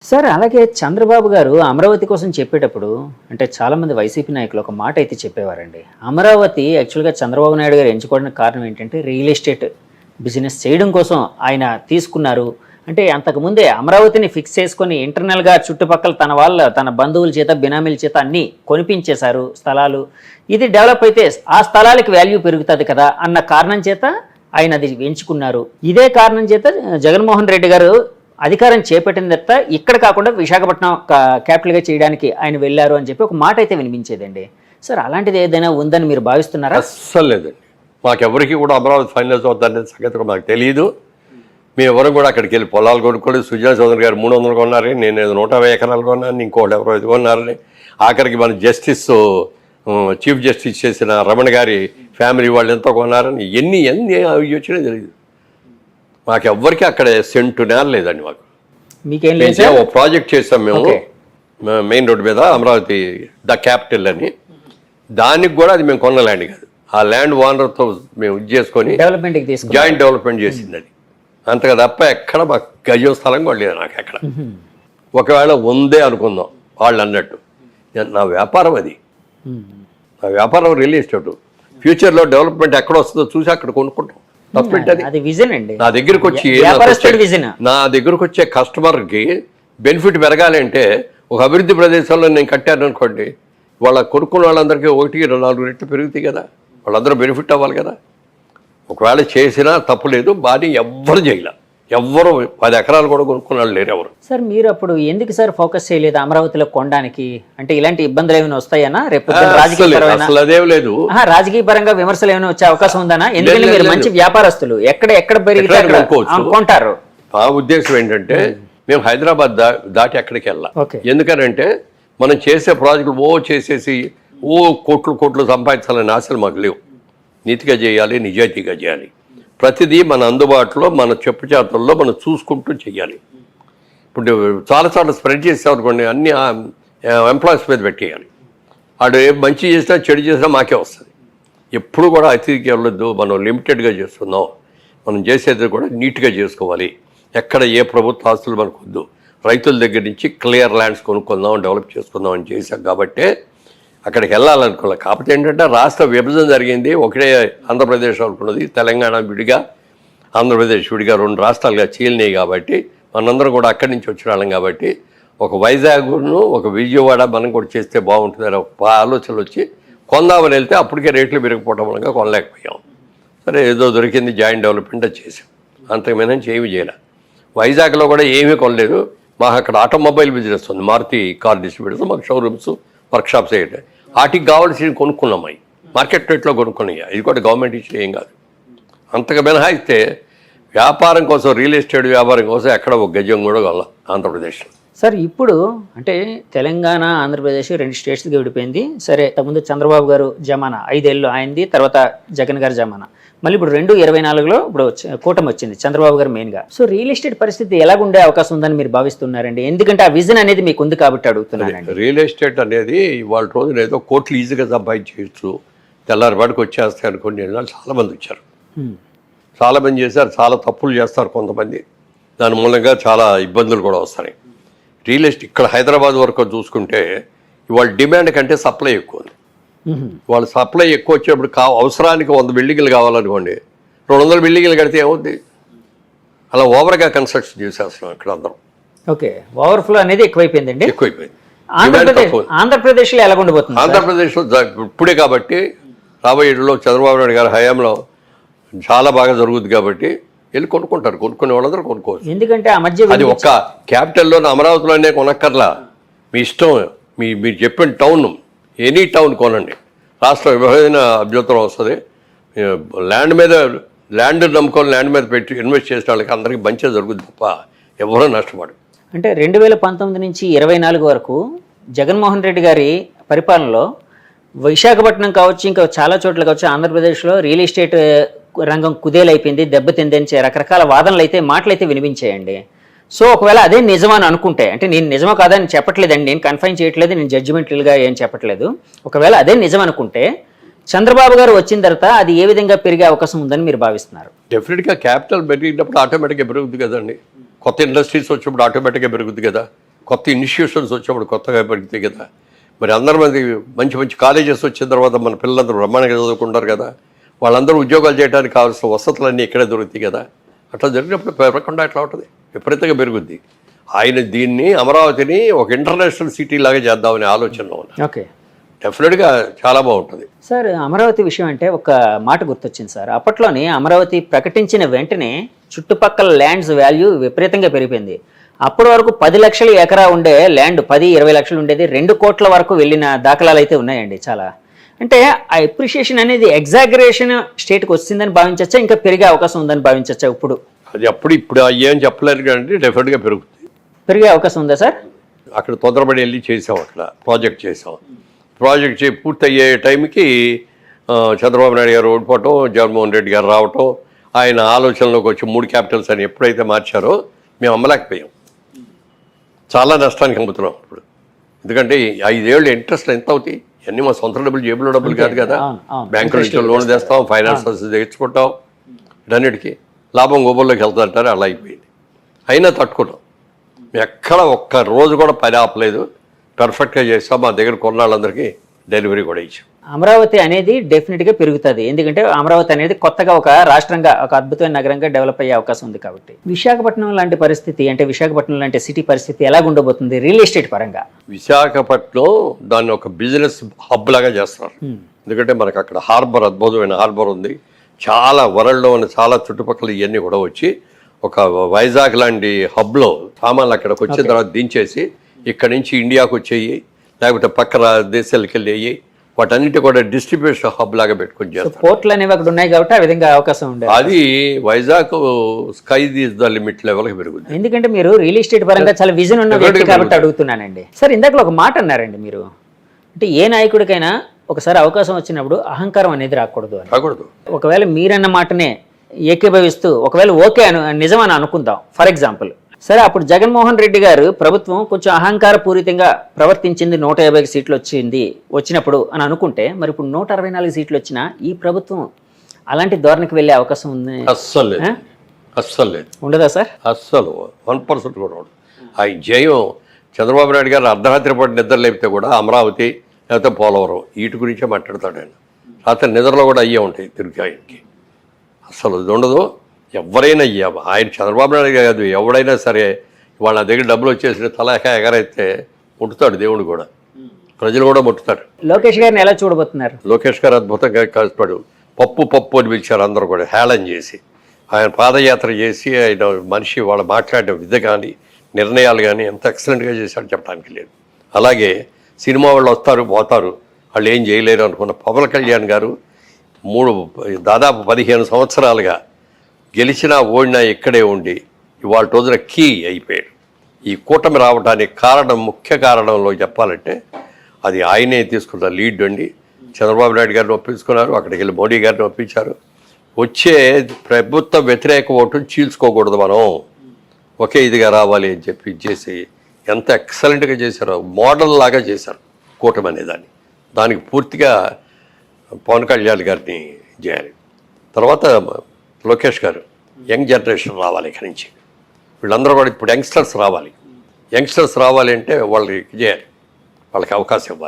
Sir అలాగే చంద్రబాబు గారు అమరావతి కోసం చెప్పేటప్పుడు అంటే చాలామంది వైసీపీ నాయకులు ఒక మాట అయితే చెప్పేవారండి. అమరావతి యాక్చువల్గా చంద్రబాబు నాయుడు గారు ఎంచుకోవడానికి కారణం ఏంటంటే రియల్ ఎస్టేట్ బిజినెస్ చేయడం కోసం ఆయన తీసుకున్నారు. అంటే అంతకుముందే అమరావతిని ఫిక్స్ చేసుకొని ఇంటర్నల్గా చుట్టుపక్కల తన బంధువుల చేత బినామీల చేత అన్నీ కొనిపించేశారు స్థలాలు. ఇది డెవలప్ అయితే ఆ స్థలాలకు వాల్యూ పెరుగుతుంది కదా అన్న కారణం చేత ఆయన అది ఎంచుకున్నారు. ఇదే కారణం చేత జగన్మోహన్ రెడ్డి గారు అధికారం చేపట్టిన తర్వాత ఇక్కడ కాకుండా విశాఖపట్నం క్యాపిటల్గా చేయడానికి ఆయన వెళ్ళారు అని చెప్పి ఒక మాట అయితే వినిపించేదండి. సార్ అలాంటిది ఏదైనా ఉందని మీరు భావిస్తున్నారా? అస్సలు లేదండి. మాకెవరికి కూడా అమరావతి ఫైనల్స్ అవుతుందనే సంగతి కూడా మాకు తెలియదు. మేము ఎవరు కూడా అక్కడికి వెళ్ళి పొలాలు కొనుక్కోలేదు. సుజనా చౌదరి గారు 300 కొన్నారని, నేను 150 ఎకరాలు కొన్నాను, ఇంకోటి ఎవరో ఇది కొన్నారని. ఆఖరికి మన చీఫ్ జస్టిస్ చేసిన రమణ గారి ఫ్యామిలీ వాళ్ళు ఎంతో కొన్నారని ఎన్ని అవి వచ్చినా తెలియదు. మాకెవ్వరికి అక్కడ సెంటు నేల లేదండి. మాకు మీకేం లేదు. ఒక ప్రాజెక్ట్ చేసాం మేము మెయిన్ రోడ్డు మీద, అమరావతి ద క్యాపిటల్ అని. దానికి కూడా అది మేము కొన్న ల్యాండ్ కాదు, ఆ ల్యాండ్ ఓనర్తో మేము ఇది చేసుకొని జాయింట్ డెవలప్మెంట్ చేసింది అది. అంతగా తప్ప ఎక్కడ మాకు గజం స్థలం కూడా లేదు నాకు ఎక్కడ. ఒకవేళ ఉందే అనుకుందాం వాళ్ళు అన్నట్టు. నా వ్యాపారం అది, నా వ్యాపారం రియల్ ఎస్టేట్. ఫ్యూచర్లో డెవలప్మెంట్ ఎక్కడ వస్తుందో చూసి అక్కడ కొనుక్కుంటాం. అది విజన్ అండి. నా దగ్గరకు వచ్చే కస్టమర్కి బెనిఫిట్ పెరగాలి అంటే ఒక అభివృద్ధి ప్రదేశంలో నేను కట్టాను అనుకోండి, వాళ్ళ కొనుక్కున్న వాళ్ళందరికీ 1-4 రెట్లు పెరుగుతాయి కదా, వాళ్ళందరూ బెనిఫిట్ అవ్వాలి కదా. ఒకవేళ చేసినా తప్పు లేదు, బాగా ఎవ్వరు చేయలే, ఎవ్వరు 10 ఎకరాలు కూడా కొనుక్కున్న వాళ్ళు లేరు ఎవరు. సార్ మీరు అప్పుడు ఎందుకు సార్ ఫోకస్ చేయలేదు అమరావతిలో కొనడానికి? అంటే ఇలాంటి ఇబ్బందులు ఏమైనా వస్తాయనా రేపు? అసలు అదేం లేదు. రాజకీయ పరంగా విమర్శలు ఏమైనా వచ్చే అవకాశం ఉందనా? ఎందుకంటే మీరు మంచి వ్యాపారస్తులు, ఎక్కడ పెరిగితే కొంటారు. ఆ ఉద్దేశం ఏంటంటే మేము హైదరాబాద్ దాటి ఎక్కడికి వెళ్ళాం. ఎందుకనంటే మనం చేసే ప్రాజెక్టులు చేసేసి కోట్లు సంపాదించాలని ఆశలు మాకు లేవు. నీతిగా చేయాలి, నిజాయితీగా చేయాలి. ప్రతిదీ మన అందుబాటులో, మన చెప్పు చేతుల్లో మనం చూసుకుంటూ చేయాలి. ఇప్పుడు చాలాసార్లు స్ప్రెడ్ చేసామనుకోండి, అన్ని ఎంప్లాయీస్ మీద పెట్టేయాలి. వాడు మంచి చేసినా చెడు చేసినా మాకే వస్తుంది. ఎప్పుడు కూడా అతిథికి వెళ్ళొద్దు. మనం లిమిటెడ్గా చేస్తున్నాం. మనం చేసేది కూడా నీట్గా చేసుకోవాలి. ఎక్కడ ఏ ప్రభుత్వ ఆస్తులు మనకు వద్దు. రైతుల దగ్గర నుంచి క్లియర్ ల్యాండ్స్ కొనుక్కుందాం, డెవలప్ చేసుకుందాం అని చేశాం. కాబట్టి అక్కడికి వెళ్ళాలనుకోవాలి. కాకపోతే ఏంటంటే రాష్ట్ర విభజన జరిగింది, ఒకటే ఆంధ్రప్రదేశ్ అనుకున్నది, తెలంగాణ విడిగా, ఆంధ్రప్రదేశ్ విడిగా 2 రాష్ట్రాలుగా చీలినాయి. కాబట్టి మనందరం కూడా అక్కడి నుంచి వచ్చిన వాళ్ళం. కాబట్టి ఒక వైజాగ్ను ఒక విజయవాడ మనం కూడా చేస్తే బాగుంటుందని ఒక ఆలోచనలు వచ్చి కొందామని వెళ్తే అప్పటికే రేట్లు పెరిగిపోవడం వల్ల కొనలేకపోయాం. సరే ఏదో దొరికింది, జాయింట్ డెవలప్మెంట్ చేసాం. అంతకుమైనా ఏమీ చేయలే. వైజాగ్లో కూడా ఏమీ కొనలేదు. మాకు అక్కడ ఆటోమొబైల్ బిజినెస్ ఉంది, మారుతి కార్ డిస్ట్రిబ్యూటర్స్, మాకు షోరూమ్స్, వర్క్షాప్స్ వేయండి. వాటికి కావాల్సి కొనుక్కున్నాం. అవి మార్కెట్ రేట్లో కొనుక్కున్నాయి. ఇది కూడా గవర్నమెంట్ ఇచ్చిన ఏం కాదు. అంతగా మినహాయిస్తే వ్యాపారం కోసం, రియల్ ఎస్టేట్ వ్యాపారం కోసం ఎక్కడ ఒక గజం కూడా కొనాలి ఆంధ్రప్రదేశ్లో. సార్ ఇప్పుడు అంటే తెలంగాణ, ఆంధ్రప్రదేశ్ 2 స్టేట్స్కి విడిపోయింది. సరే, ముందు చంద్రబాబు గారు జమానా 5 ఏళ్ళు ఆయనది, తర్వాత జగన్ గారు జమానా. మళ్ళీ ఇప్పుడు 2024లో ఇప్పుడు కూటమి వచ్చింది, చంద్రబాబు గారు మెయిన్గా. సో రియల్ ఎస్టేట్ పరిస్థితి ఎలాగుండే అవకాశం ఉందని మీరు భావిస్తున్నారండి? ఎందుకంటే ఆ విజన్ అనేది మీకు ఉంది కాబట్టి అడుగుతున్నానండి. రియల్ ఎస్టేట్ అనేది ఇవాళ రోజున ఏదో కోట్లు ఈజీగా సంపాదించవచ్చు, తెల్లారిపాటికి వచ్చేస్తాయి అనుకోండి. చాలామంది వచ్చారు, చాలామంది చేశారు, చాలా తప్పులు చేస్తారు కొంతమంది. దాని మూలంగా చాలా ఇబ్బందులు కూడా వస్తాయి. రియల్ ఎస్టేట్ ఇక్కడ హైదరాబాద్ వరకు చూసుకుంటే ఇవాళ డిమాండ్ కంటే సప్లై ఎక్కువ ఉంది. వాళ్ళు సప్లై ఎక్కువ వచ్చేప్పుడు అవసరానికి 100 బిల్డింగ్లు కావాలనుకోండి, 200 బిల్డింగ్లు కడితే ఏమవుద్ది? అలా ఓవర్గా కన్స్ట్రక్షన్ చేసేస్తున్నాం ఇక్కడ అందరం. ఓకే, ఓవర్ఫ్లో అనేది ఎక్కువైపోయిందండి. ఎక్కువైపోయింది. ఆంధ్రప్రదేశ్లో ఎలా ఉండబోతుంది? ఆంధ్రప్రదేశ్లో ఇప్పుడే కాబట్టి రాబోయే ఏళ్ళలో చంద్రబాబు నాయుడు గారి హయాంలో చాలా బాగా జరుగుతుంది. కాబట్టి వెళ్ళి కొనుక్కుంటారు, కొనుక్కునే వాళ్ళందరూ కొనుక్కోవచ్చు. ఎందుకంటే ఆ మధ్య అది ఒక్క క్యాపిటల్లో అమరావతిలోనే కొనక్కర్లా, మీ ఇష్టం. మీరు చెప్పిన టౌన్, ఎనీ టౌన్ కొనండి, రాష్ట్ర విభజన అభ్యంతరం వస్తుంది. ల్యాండ్ నమ్ముకొని ల్యాండ్ మీద పెట్టి ఇన్వెస్ట్ చేసిన వాళ్ళకి అందరికీ మంచిగా జరుగుతుంది తప్ప ఎవరూ నష్టపడు. అంటే 2019 నుంచి 2024 వరకు జగన్మోహన్ రెడ్డి గారి పరిపాలనలో విశాఖపట్నం కావచ్చు, ఇంకా చాలా చోట్ల కావచ్చు, ఆంధ్రప్రదేశ్లో రియల్ ఎస్టేట్ రంగం కుదేలైపోయింది, దెబ్బతిందని రకరకాల వాదనలు అయితే, మాటలు అయితే వినిపించాయండి. సో ఒకవేళ అదే నిజమని అనుకుంటే, అంటే నేను నిజమో కాదని చెప్పట్లేదండి, నేను కన్ఫైన్ చేయట్లేదు, నేను జడ్జిమెంటల్గా ఏం చెప్పట్లేదు. ఒకవేళ అదే నిజం అనుకుంటే చంద్రబాబు గారు వచ్చిన తర్వాత అది ఏ విధంగా పెరిగే అవకాశం ఉందని మీరు భావిస్తున్నారు? డెఫినెట్గా క్యాపిటల్ పెరిగినప్పుడు ఆటోమేటిక్గా పెరుగుతుంది కదండి. కొత్త ఇండస్ట్రీస్ వచ్చినప్పుడు ఆటోమేటిక్గా పెరుగుతుంది కదా. కొత్త ఇన్స్టిట్యూషన్స్ వచ్చినప్పుడు కొత్తగా పెరుగుతాయి కదా. మరి అందరి మంది మంచి మంచి కాలేజెస్ వచ్చిన తర్వాత మన పిల్లలందరూ బ్రహ్మాండంగా చదువుకుంటారు కదా, వాళ్ళందరూ ఉద్యోగాలు చేయడానికి కావాల్సిన వసతులన్నీ ఇక్కడే దొరుకుతాయి కదా. అట్లా జరిగినప్పుడు పెరగకుండా ఎట్లా ఉంటుంది, విపరీతంగా పెరుగుద్ది. ఆయన దీన్ని అమరావతిని ఒక ఇంటర్నేషనల్ సిటీ లాగా చేద్దామనే ఆలోచనలో ఉన్నారు. ఓకే, డెఫినెట్గా చాలా బాగుంటుంది. సార్ అమరావతి విషయం అంటే ఒక మాట గుర్తొచ్చింది సార్. అప్పట్లోని అమరావతి ప్రకటించిన వెంటనే చుట్టుపక్కల ల్యాండ్స్ వాల్యూ విపరీతంగా పెరిగిపోయింది. అప్పటి వరకు 10 లక్షల ఎకరా ఉండే ల్యాండ్ 10-20 లక్షలు ఉండేది 2 కోట్ల వరకు వెళ్ళిన దాఖలాలు అయితే ఉన్నాయండి చాలా. అంటే ఆ ఎప్రిషియేషన్ అనేది ఎగ్జాగరేషన్ స్టేట్కి వచ్చిందని భావించచ్చా, ఇంకా పెరిగే అవకాశం ఉందని భావించచ్చా? ఇప్పుడు ఇప్పుడు ఏం చెప్పలేరు కానీ డెఫినెట్గా పెరిగే అవకాశం ఉందా సార్? అక్కడ తొందరపడి వెళ్ళి చేసాం, అక్కడ ప్రాజెక్ట్ చేసాం. ప్రాజెక్ట్ పూర్తయ్యే టైంకి చంద్రబాబు నాయుడు గారు ఓడిపోవటం, జగన్మోహన్ రెడ్డి గారు రావటం, ఆయన ఆలోచనలోకి వచ్చి 3 క్యాపిటల్స్ అని ఎప్పుడైతే మార్చారో మేము అమ్మలేకపోయాం. చాలా నష్టానికి అమ్ముతున్నాం ఇప్పుడు. ఎందుకంటే 5 ఏళ్ళు ఇంట్రెస్ట్ ఎంత అవుతాయి? అన్నీ మా సొంత డబ్బులు, జేబులో డబ్బులు కాదు కదా. బ్యాంకుల నుంచి లోన్ తెస్తాం, ఫైనాన్స్ తెచ్చుకుంటాం, ఇటన్నిటికీ లాభం గోబుల్లోకి వెళ్తారంటారు. అలా అయిపోయింది. అయినా తట్టుకున్నాం. ఎక్కడ ఒక్క రోజు కూడా పని ఆపలేదు, పర్ఫెక్ట్గా చేస్తాం. మా దగ్గర కొన్నాళ్ళందరికీ డెలివరీ కూడా ఇచ్చాం. అమరావతి అనేది డెఫినెట్గా పెరుగుతుంది, ఎందుకంటే అమరావతి అనేది కొత్తగా ఒక రాష్ట్రంగా, ఒక అద్భుతమైన నగరంగా డెవలప్ అయ్యే అవకాశం ఉంది కాబట్టి. విశాఖపట్నం లాంటి పరిస్థితి, అంటే విశాఖపట్నం లాంటి సిటీ పరిస్థితి ఎలా ఉండబోతుంది రియల్ ఎస్టేట్ పరంగా? విశాఖపట్నం దాన్ని ఒక బిజినెస్ హబ్ లాగా చేస్తున్నారు. ఎందుకంటే మనకు అక్కడ హార్బర్, అద్భుతమైన హార్బర్ ఉంది. చాలా వరల్డ్లో ఉన్న చాలా చుట్టుపక్కల ఇవన్నీ కూడా వచ్చి ఒక వైజాగ్ లాంటి హబ్లో సామాన్లు అక్కడికి వచ్చిన తర్వాత దించేసి ఇక్కడి నుంచి ఇండియాకు వచ్చేయి, లేకపోతే పక్కన దేశాలకు వెళ్ళేయి, వాటన్నిటి కూడా డిస్ట్రిబ్యూషన్ హబ్ లాగా పెట్టుకుని చేస్తారు. పోర్ట్లు అనేవి అక్కడ ఉన్నాయి కాబట్టి ఆ విధంగా అవకాశం ఉండేది. అది Vizag sky is the limit లెవెల్కి పెరుగుతుంది. ఎందుకంటే మీరు రియల్ ఎస్టేట్ పరంగా చాలా విజన్ ఉన్న వ్యక్తి కాబట్టి అడుగుతున్నానండి. సార్ ఇందాక ఒక మాట అన్నారండి మీరు, అంటే ఏ నాయకుడికైనా ఒకసారి అవకాశం వచ్చినప్పుడు అహంకారం అనేది రాకూడదు అని. ఒకవేళ మీరన్న మాటనే ఏకీభవిస్తూ ఒకవేళ ఓకే నిజమని అనుకుందాం ఫర్ ఎగ్జాంపుల్, సరే అప్పుడు జగన్మోహన్ రెడ్డి గారు ప్రభుత్వం కొంచెం అహంకారపూరితంగా ప్రవర్తించింది, 150 సీట్లు వచ్చినప్పుడు అని అనుకుంటే, మరి ఇప్పుడు 164 సీట్లు వచ్చినా ఈ ప్రభుత్వం అలాంటి ధోరణికి వెళ్ళే అవకాశం ఉంది? అస్సలు లేదు. ఉండదా సార్? అస్సలు 1% కూడా ఉండదు. ఆ జయం చంద్రబాబు నాయుడు గారు అర్ధరాత్రి పాటు నిద్ర లేపితే కూడా అమరావతి లేకపోతే పోలవరం వీటి గురించే మాట్లాడతాడు ఆయన. రాత్రి నిద్రలో కూడా అయ్యే ఉంటాయి తిరిగి ఆయనకి. అస్సలు ఇది ఉండదు. ఎవరైనా ఆయన చంద్రబాబు నాయుడు కాదు, ఎవడైనా సరే వాళ్ళ దగ్గర డబ్బులు వచ్చేసి తల ఎగరైతే ముట్టుతాడు దేవుడు కూడా, ప్రజలు కూడా ముట్టుతారు. లోకేష్ గారిని ఎలా చూడబోతున్నారు? లోకేష్ గారు అద్భుతంగా కష్టపడు పప్పు అని పిలిచారు అందరూ కూడా, హేళన చేసి. ఆయన పాదయాత్ర చేసి ఆయన మనిషి వాళ్ళు మాట్లాడిన విధ కానీ నిర్ణయాలు కానీ ఎంత ఎక్సలెంట్గా చేశాడు చెప్పడానికి లేదు. అలాగే సినిమా వాళ్ళు వస్తారు పోతారు, వాళ్ళు ఏం చేయలేరు అనుకున్న పవన్ కళ్యాణ్ గారు దాదాపు 15 సంవత్సరాలుగా గెలిచినా ఓడినా ఇక్కడే ఉండి ఇవాళ రోజున కీ అయిపోయాడు. ఈ కూటమి రావడానికి ముఖ్య కారణంలో చెప్పాలంటే అది ఆయనే తీసుకున్న లీడ్ అండి. చంద్రబాబు నాయుడు గారిని ఒప్పించుకున్నారు, అక్కడికి వెళ్ళి మోడీ గారిని ఒప్పించారు. వచ్చే ప్రభుత్వ వ్యతిరేక ఓటును చీల్చుకోకూడదు, మనం ఒకే ఇదిగా రావాలి అని చెప్పి చేసి ఎంత ఎక్సలెంట్గా చేశారో, మోడల్ లాగా చేశారు కూటమి అనేదాన్ని. దానికి పూర్తిగా పవన్ కళ్యాణ్ గారిని చేయాలి. తర్వాత లోకేష్ గారు, యంగ్ జనరేషన్ రావాలి ఇక్కడి నుంచి. వీళ్ళందరూ కూడా ఇప్పుడు యంగ్స్టర్స్ రావాలి. యంగ్స్టర్స్ రావాలి అంటే వాళ్ళకి చేయాలి, వాళ్ళకి అవకాశం ఇవ్వాలి.